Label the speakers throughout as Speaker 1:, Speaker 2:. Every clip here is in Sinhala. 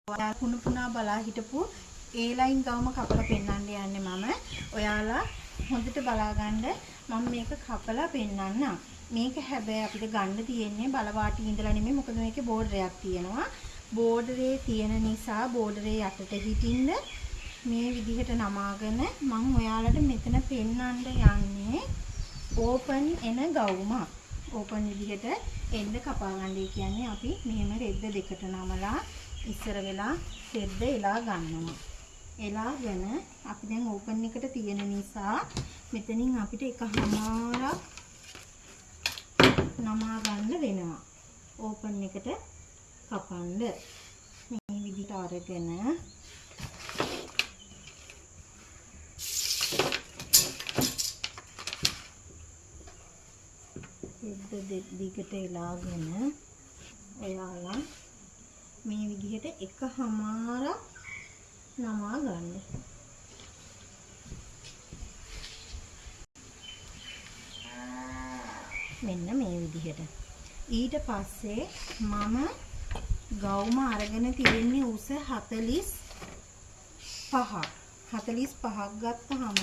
Speaker 1: පුනා බලා හිටපු ඒ ලයින් ගවම කපලා පෙන්නන්න යන්නේ මම. ඔයාලා හොඳට බලා ගන්න. මම මේක කපලා පෙන්නන්නම්. මේක හැබැයි අපිට ගන්න තියෙන්නේ බලවාටි ඉඳලා නෙමෙයි. මොකද මේකේ බෝඩරයක් තියෙනවා. බෝඩරේ තියෙන නිසා බෝඩරේ යටට හිටින්න මේ විදිහට නමාගෙන මම ඔයාලට මෙතන පෙන්නන්න යන්නේ ඕපන් එන ගවුම. ඕපන් විදිහට එන්න කපා ගන්නයි කියන්නේ අපි මෙහෙම රෙද්ද දෙකට නමලා ඉස්සර වෙලා රෙද්ද එලා ගන්නවා. එලාගෙන අපි දැන් ඕපන් එකට තියෙන නිසා මෙතනින් අපිට එකමාරක් නමා ගන්න වෙනවා. ඕපන් එකට කපන්න මේ විදිහට අරගෙන දිගට එලාගෙන ඔයාලා මේ විදිහට එකමාරක් නමා ගන්න. මෙන්න මේ විදිහට. ඊට පස්සේ මම ගවුම අරගෙන තියෙන්නේ උස 45ක් ගත්තාම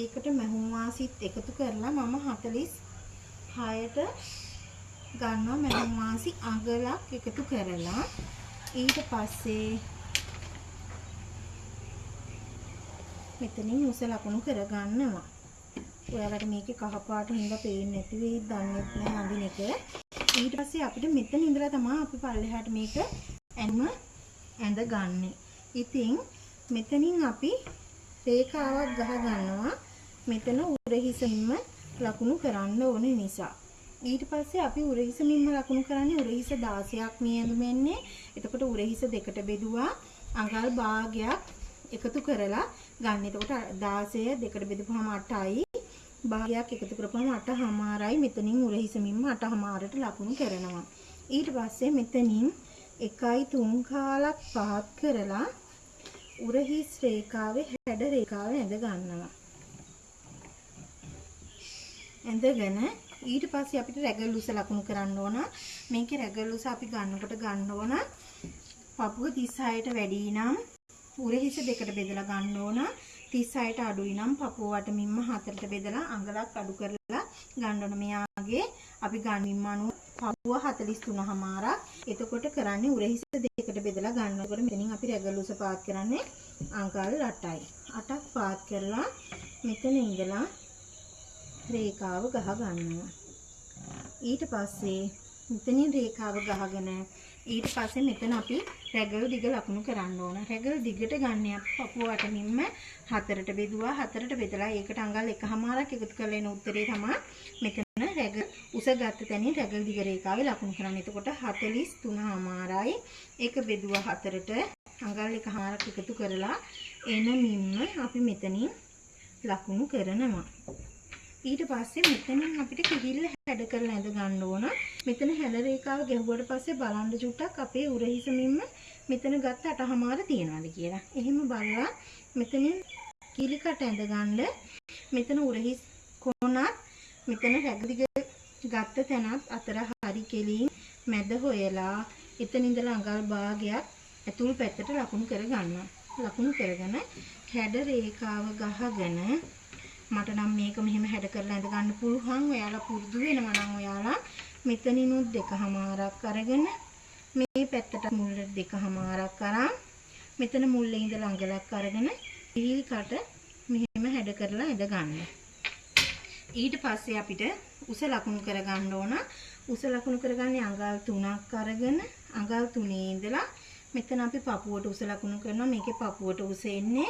Speaker 1: ඒකට මැහුම් වාසිත් එකතු කරලා මම 46ට ගන්නවා මැහුම් වාසි අඟලක් එකතු කරලා. ඊට පස්සේ මෙතනින් උස ලකුණු කර ගන්නවා. ඔයාලට මේකේ කහ පාට හින්දා පේන්නේ නැති වෙයි දන්නේ නැහැ අඳින එක. ඊට පස්සේ අපිට මෙතන ඉඳලා තමයි අපි පල්ලෙහාට මේක ඇඳ ගන්නෙ. ඉතින් මෙතනින් අපි රේඛාවක් ගහ ගන්නවා. මෙතන උරහිසින්ම ලකුණු කරන්න ඕන නිසා. ඊට පස්සේ අපි උරහිසින්ම ලකුණු කරන්නේ උරහිස 16ක් මේ ඇඳුමෙන්නේ. එතකොට උරහිස දෙකට බෙදුවා අඟල් භාගයක් එකතු කරලා ගන්න. එතකොට 16 දෙකට බෙදපුවම 8යි. භාගයක් එකතු කරපුවම 8මාරයි. මෙතනින් උරහිසමින්ම 8මාරට ලකුණු කරනවා. ඊට පස්සේ මෙතනින් 1.3 කාලක් පහත් කරලා උරහිස් රේඛාවේ හැඩ රේඛාව ඇඳ ගන්නවා. ඇඳගෙන ඊට පස්සේ අපිට රැගල් උස ලකුණු කරන්න ඕන. මේකේ රැගල් උස අපි ගන්නකොට ගන්න ඕන පපුව 36ට වැඩි නම් උරහිස දෙකට බෙදලා ගන්න ඕන. 36ට අඩුයි නම් පපුව වටමින්ම 4ට බෙදලා අඟලක් අඩු කරලා ගන්න ඕන. මෙයාගේ අපි ගන්නින්ම අනුව පපුව 43මාරක්. එතකොට කරන්නේ උරහිස දෙකට බෙදලා ගන්නකොට මෙතනින් අපි රැගල් උස පාත් කරන්නේ අඟල් 8යි. 8ක් පාත් කරලා මෙතන ඉඳලා රේඛාව ගහ ගන්නවා. ඊට පස්සේ මෙතනින් රේඛාව ගහගෙන ඊට පස්සේ මෙතන අපි රැගල් දිග ලකුණු කරන්න ඕන. රැගල් දිගට ගන්න අපි පපුව වටමින්ම 4ට බෙදුවා. 4ට බෙදලා ඒකට අඟල් 1මාරක් එකතු කරලා එන උත්තරේ තමයි මෙතන රැගල් උස ගත්ත තැනින් රැගල් දිග රේඛාවේ ලකුණු කරන්න. එතකොට 43මාරයි. ඒක බෙදුවා 4ට අඟල් 1මාරක් එකතු කරලා එනමින්ම අපි මෙතනින් ලකුණු කරනවා. ඊට පස්සේ මෙතනින් අපිට කිහිල්ල හැඩ කරලා ඇඳ ගන්න ඕන. මෙතන හැල රේඛාව ගැහුවට පස්සේ බලන්න චුට්ටක් අපේ උරහිසමින්ම මෙතන ගත්ත 8මාර තියනවාද කියලා. එහෙම බලලා මෙතනින් කිලිකට ඇඳ ගන්න. මෙතන උරහිස් කොනත් මෙතන රැගදිග ගත්ත තැනත් අතර හරි කෙලින් මැද හොයලා එතන ඉඳලා අඟල් භාගයක් ඇතුල් පැත්තට ලකුණු කර ගන්නවා. ලකුණු කරගෙන හැඩ රේඛාව ගහගෙන මට නම් මේක මෙහෙම හැඩ කරලා ඇඳ ගන්න පුළුවන්. ඔයාලා පුරුදු වෙනවා නම් ඔයාලා මෙතනිනුත් 2මාරක් අරගෙන මේ පැත්තට මුල්ල 2මාරක් අරන් මෙතන මුල්ලේ ඉඳලා අඟලක් අරගෙන ඉහිල් කට මෙහෙම හැඩ කරලා ඇඳ ගන්න. ඊට පස්සේ අපිට උස ලකුණු කර ගන්න ඕන. උස ලකුණු කරගන්නේ අඟල් 3ක් අරගෙන අඟල් 3 ඉඳලා මෙතන අපි පපුවට උස ලකුණු කරනවා. මේකේ පපුවට උස එන්නේ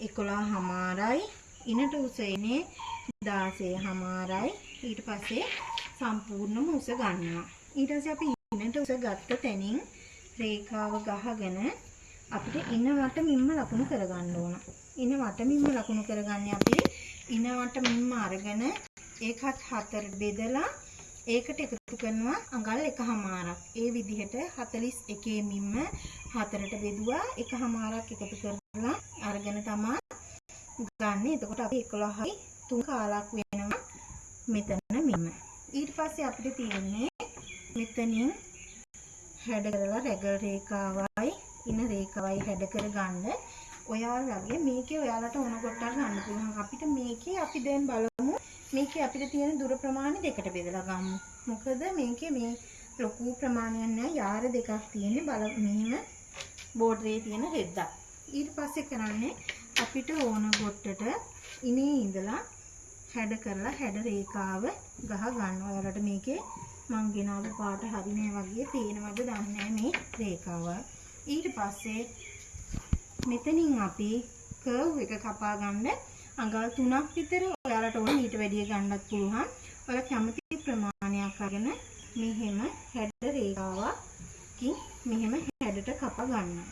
Speaker 1: 11මාරයි. ඉනට උස එන්නේ 16මාරයි. ඊට පස්සේ සම්පූර්ණම උස ගන්නවා. ඊට පස්සේ අපි ඉනට උස ගත්ත තැනින් රේඛාව ගහගෙන අපිට ඉන වටමින්ම ලකුණු කරගන්න ඕන. ඉන වටමින්ම ලකුණු කරගන්නේ අපි ඉන වටමින්ම අරගෙන ඒකත් 4ට බෙදලා ඒකට එකතු කරනවා අඟල් 1මාරක්. ඒ විදිහට 41 මින්ම 4ට බෙදුවා 1මාරක් එකතු කරලා අරගෙන තමයි ගන්න. එතකොට අපි 11යි 3 කාලක් වෙනවා මෙතන මින්ම. ඊට පස්සේ අපිට තියෙන්නේ මෙතනින් හැඩ කරලා රැගල් රේඛාවයි ඉන රේඛාවයි හැඩ කර ගන්න. ඔයාලගේ මේකේ ඔයාලට ඕන කොටක් ගන්න පුළුවන්. අපිට මේකේ අපි දැන් බලමු මේකේ අපිට තියෙන දුර ප්‍රමාණය දෙකට බෙදලා ගමු. මොකද මේකේ මේ ලොකු ප්‍රමාණයක් නෑ. යාර දෙකක් තියෙන්නේ. මෙහෙම බෝඩරේ තියෙන රෙද්දක්. ඊට පස්සේ කරන්නේ අපිට ඕන කොටට ඉනේ ඉඳලා හැඩ කරලා හැඩ රේඛාව ගහ ගන්න. ඔයාලට මේකේ මං ගෙනාවු පාට හරිනේ වගේ පේනවද දන්නේ මේ රේඛාව. ඊට පස්සේ මෙතනින් අපි කර්ව් එක කපා ගන්න අඟල් 3ක් විතර ඔයාලට ඕන ඊට වැඩිය ගන්නත් පුළුවන්. ඔයාලා කැමති ප්‍රමාණයක් අරගෙන මෙහෙම හැඩ රේඛාවකින් මෙහෙම හැඩට කපා ගන්නවා.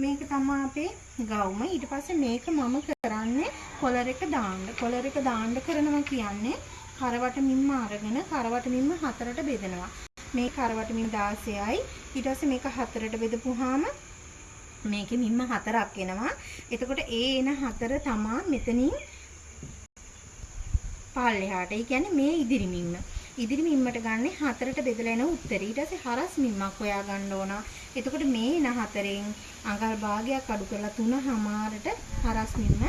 Speaker 1: මේක තමයි අපේ ගවුම. ඊට පස්සේ මේක මම කරන්නේ කොලර් එක දාන්න. කොලර් එක දාන්න කරනවා කියන්නේ කරවට මිම්ම අරගෙන කරවට මිම්ම 4ට බෙදනවා. මේ කරවට මිම්ම 16යි. ඊට පස්සේ මේක 4ට බෙදපුවාම මේකේ මිම්ම 4ක් එනවා. එතකොට ඒ එන 4 තමයි මෙතනින් පල්ලෙහාට. ඒ කියන්නේ මේ ඉදිරි මිම්ම. ඉදිරි මිම්මට ගන්න 4ට බෙදලා එන උත්තරේ. ඊට පස්සේ හරස් මිම්මක් හොයා ගන්න ඕන. එතකොට මේ එන 4න් අඟල් භාගයක් අඩු කරලා 3:00ට හරස් මිම්ම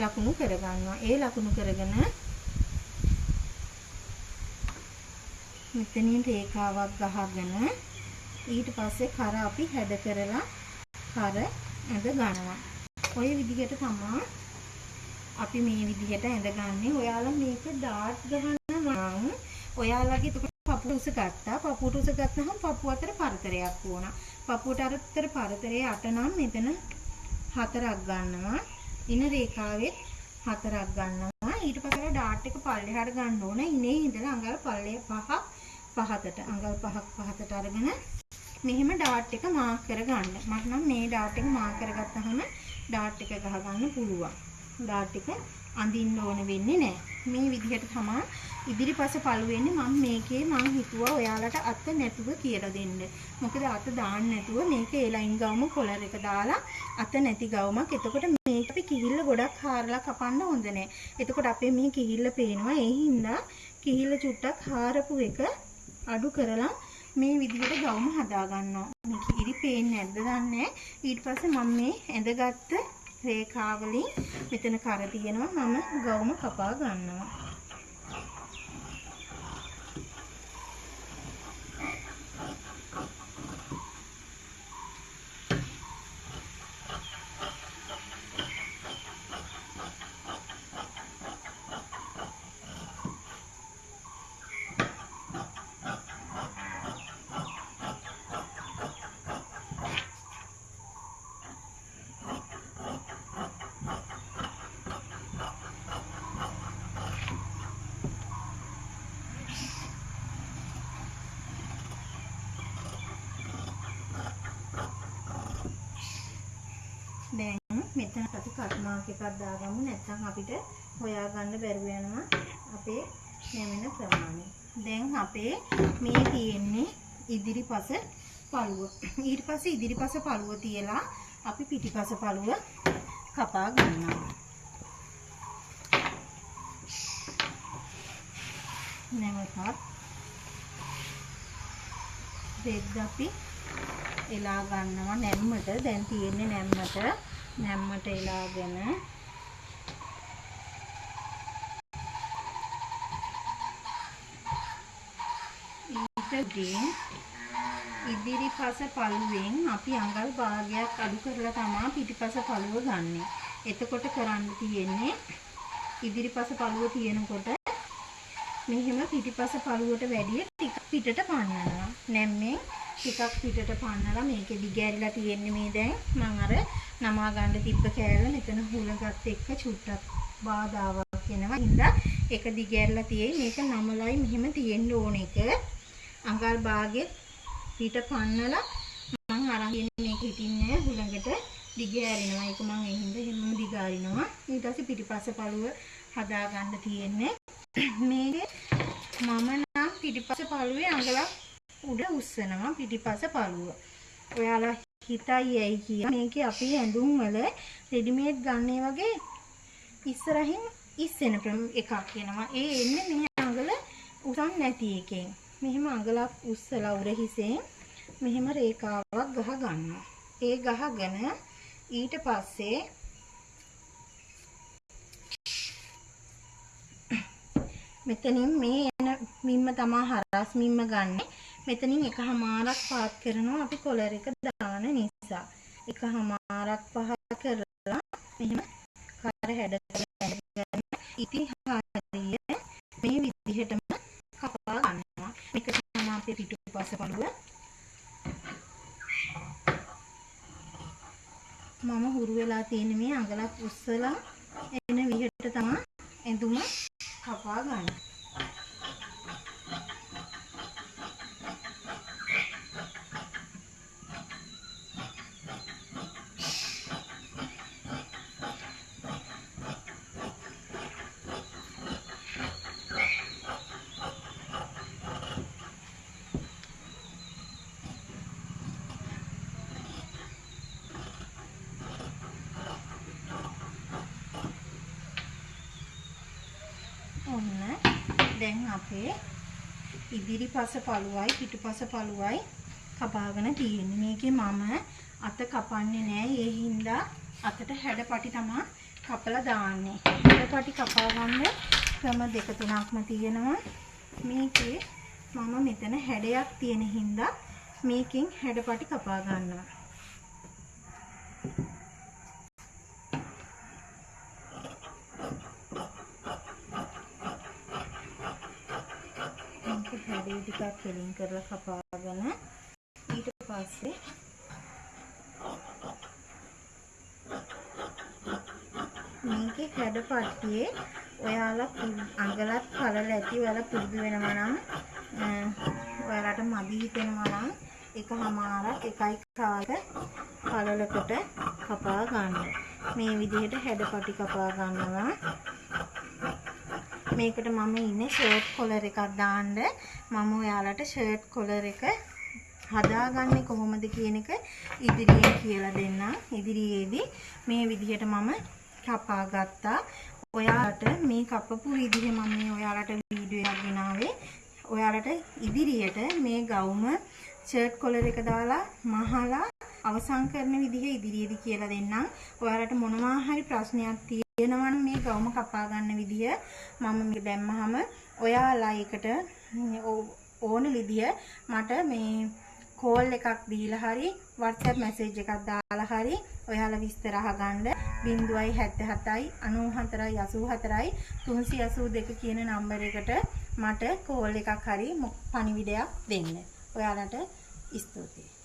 Speaker 1: ලකුණු කරගන්නවා. ඒ ලකුණු කරගෙන මෙතනින් රේඛාවක් ගහගෙන ඊට පස්සේ කර අපි හැඩ කරලා කර ඇඳ ගන්නවා. ඔය විදිහට තමයි අපි මේ විදිහට ඇඳගන්නේ. ඔයාලා මේක ඩාට් ගහනවා. ඔයාලගේ පපුව උස ගත්තා. පපුවට උස ගත්තාම පපුව අතර පරතරයක් ඕන. පපුවට අතර පරතරයේ 8 නම් මෙතන 4ක් ගන්නවා. ඉන රේඛාවේ 4ක් ගන්නවා. ඊට පස්සේ ඩාට් එක පල්ලෙහාට ගන්න ඕන. ඉනේ ඉඳලා අඟල් පල්ලෙ 5ක් පහතට අඟල් 5ක් පහතට අරගෙන මෙහෙම ඩාට් එක මාක් කරගන්න. මට නම් මේ ඩාට් එක මාක් කරගත්තාම ඩාට් එක ගහ ගන්න පුළුවන්. ඩාට් එක අඳින්න ඕන වෙන්නේ නැහැ. මේ විදිහට තමයි ඉදිරිපස පළු වෙන්නේ. මම මේකේ මං හිතුවා ඔයාලට අත නැතුව කියලා දෙන්න. මොකද අත දාන්න නැතුව මේක ඒ ලයින් ගවම කොලර් එක දාලා අත නැති ගවමක්. එතකොට මේක අපි කිහිල්ල ගොඩක් හාරලා කපන්න හොඳ නැහැ. එතකොට අපේ මේ කිහිල්ල පේනවා. ඒ හින්දා කිහිල්ල චුට්ටක් හාරපු එක අඩු කරලා මේ විදිහට ගවම හදා ගන්නවා. මේක ඉරි පේන්නේ නැද්ද දන්නේ. ඊට පස්සේ මම මේ ඇඳගත්ත රේඛාවලින් මෙතන කර තියෙනවා. මම ගවම කපා ගන්නවා. දැන් මෙතන අපි කට් මාක් එකක් දාගමු. නැත්නම් අපිට හොයාගන්න බැරුව යනවා අපේ නැමෙන ප්‍රමාණය. දැන් අපේ මේ තියෙන්නේ ඉදිරිපස පළුව. ඊට පස්සේ ඉදිරිපස පළුව තියලා අපි පිටිපස පළුව කපා ගන්නවා. නැවතත් දෙද්ද අපි එලා ගන්නවා නැම්මට. දැන් තියෙන්නේ නැම්මට එලාගෙන ඊටදී ඉදිරිපස පළුවෙන් අපි අඟල් භාගයක් අඩු කරලා තමයි පිටිපස පළුව ගන්නෙ. එතකොට කරන්න තියෙන්නේ ඉදිරිපස පළුව තියෙනකොට මෙහෙම පිටිපස පළුවට වැඩිය ටිකක් පිටට පන්නනවා. නැම්මෙන් ටිකක් පිටට පන්නලා මේකේ දිගැරිලා තියෙන්නේ මේ දැන් මම අර නමා ගන්න තිබ්බ කෑල්ල මෙතන හුලගත් එක්ක චුට්ටක් බාධාවක් වෙනවා. ඉඳලා එක දිගැරිලා තියෙයි. මේක නමලයි මෙහෙම තියෙන්න ඕන එක. අඟල් භාගෙත් පිට පන්නලා මම අරන් ඉන්නේ මේක හිටින්නේ හුලඟට දිගෑරිනවා. ඒක මම ඒ හින්දා එහෙමම දිගාරිනවා. ඊට පස්සේ පිටිපස්ස පළුව හදා ගන්න තියෙන්නේ. මේකේ මම නම් පිටිපස්ස පළුවේ අඟලක් උඩ උස්සනවා පිටිපස්ස පළුව. ඔයාලා හිතයි ඇයි කියලා මේකේ අපි ඇඳුම් වල රෙඩිමේඩ් ගන්නේ වගේ ඉස්සරහින් ඉස්සෙන එකක් එනවා. ඒ එන්නේ මේ අඟල උසන් නැති එකෙන්. මෙහෙම අඟලක් උස්සලා උර හිසෙන් මෙහෙම රේඛාවක් ගහ ගන්නවා. ඒ ගහගෙන ඊට පස්සේ මෙතනින් මේ එන මිම්ම තමයි හරස් මිම්ම ගන්න. මෙතනින් එකමාරක් පාත් කරනවා අපි කොලර් එක දාන නිසා. එකමාරක් පහ කරලා මෙහෙම කර හැඩ කරගෙන ඉතින් හරිය මේ විදිහටම කපා ගන්නවා. මේක තමයි අපේ පිටුපස පළුව. මම හුරු වෙලා තියෙන මේ අඟලක් උස්සලා එන විදිහට තමයි ඇඳුම කපා ගන්න. ඔන්න දැන් අපේ ඉදිරිපස පළුවයි පිටුපස පළුවයි කපාගෙන තියෙන්නේ. මේකේ මම අත කපන්නේ නැහැ. ඒ හින්දා අතට හැඩපටි තමයි කපලා දාන්නේ. හැඩපටි කපා ගන්න ක්‍රම දෙක තුනක්ම තියෙනවා. මේකේ මම මෙතන හැඩයක් තියෙන හින්දා මේකෙන් හැඩපටි කපා ගන්නවා. හැඩේ ටිකක් කෙලින් කරලා කපාගෙන ඊට පස්සේ මේකේ හැඩපට්ටියේ ඔයාලා අඟලක් කලල ඇති ඔයාලා පුරුදු වෙනවා නම් ඔයාලට මදි හිතෙනවා නම් එකමාරක් එකයි කාට කලලකට කපා ගන්න. මේ විදිහට හැඩපටි කපා ගන්නවා. මේකට මම ඉන්නේ ෂර්ට් කොලර් එකක් දාන්න. මම ඔයාලට ෂර්ට් කොලර් එක හදාගන්නේ කොහොමද කියන එක ඉදිරියෙන් කියලා දෙන්නම්. ඉදිරියේදී මේ විදිහට මම කපා ගත්තා. ඔයාලට මේ කපපු විදිහ මම මේ ඔයාලට වීඩියෝ එකක් ගෙනාවේ. ඔයාලට ඉදිරියට මේ ගවුම ෂර්ට් කොලර් එක දාලා මහලා අවසන් කරන විදිහ ඉදිරියේදී කියලා දෙන්නම්. ඔයාලට මොනවා හරි ප්‍රශ්නයක් තියෙනවා නම් මේ ගවුම කපා ගන්න විදිය මම මේක දැම්මහම ඔයාලා ඒකට ඕන විදිය මට මේ කෝල් එකක් දීලා හරි WhatsApp මැසේජ් එකක් දාලා හරි ඔයාලා විස්තර අහගන්න 077යි 94යි 84යි 382 කියන නම්බර් එකට මට කෝල් එකක් හරි පණිවිඩයක් දෙන්න. ඔයාලට ස්තුතියි.